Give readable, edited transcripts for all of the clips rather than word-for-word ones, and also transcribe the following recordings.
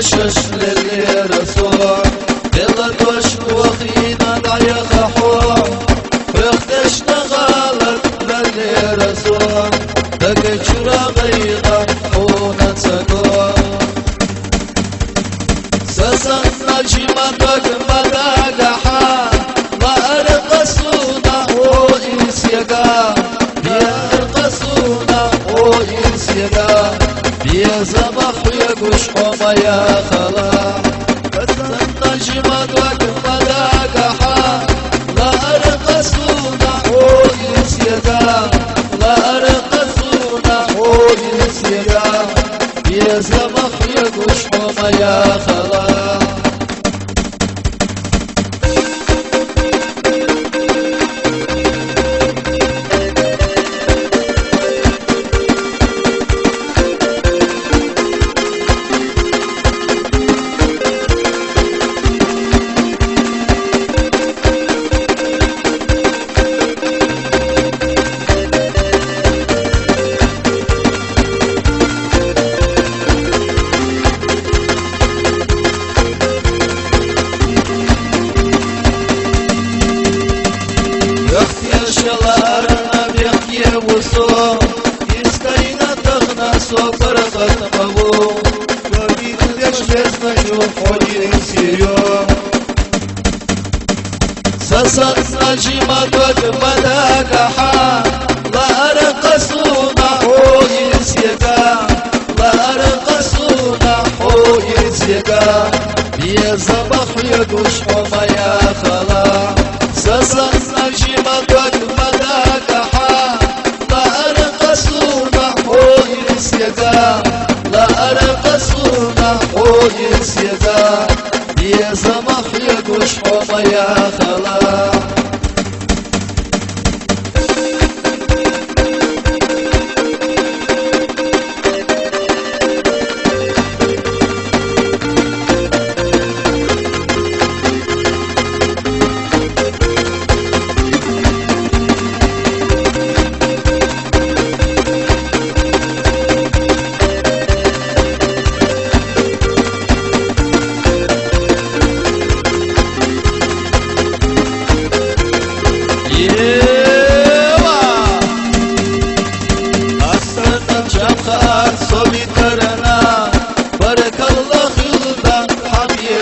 شش للي رسول يلا توش وخينا ضيق حور فختش نغالط للي رسول دك جرا غيغا حونا تقول سسن نجمة دك مداقحا لا أرقصونا وإنسيقا بيا أرقصونا وإنسيقا بيا زمخ يقش حما يا خلا سسن نجمة دك مداقحا لا أرقصونا وإنسيقا لا أرقصونا وإنسيقا بيا زمخ يقش حما يا خلا شلارنا بيحكي وصو يستينا تغنى سوبر ختمو وبيت يشجزنا شوف حولي سيريو سسنا جيما دوك مداقحا لا أرقصونا حولي سيقا لا أرقصونا حولي سيقا بيا زبخ يدوش حما يا خلا سسنا جيما دوك مداقحا لا أرقصونا حولي سيقا لا أرقصونا حولي سيقا بيا زمخ يدوش حما يا خلا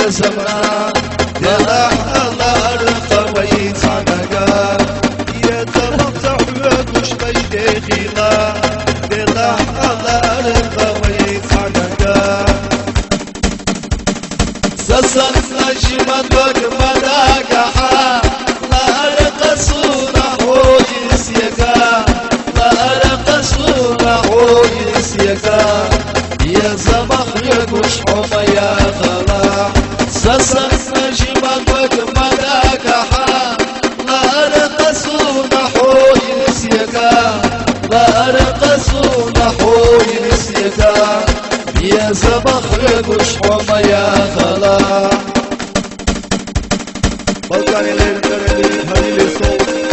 زمرا يلا الله القوي صنقا يتمطع وش بيدي خلا يلا الله القوي صنقا سسن نجمة دوك مداقحا لا أرقصونا حوي سيقا لا أرقصونا حوي سيقا يا زمخ يقش حما يا خلا سسن نجمة دوك مداقحا لا أرقصونا حوي سيقا لا أرقصونا حوي سيقا يا زمخ يقش حما يا خلا Balkani Leyli Halil Soğuk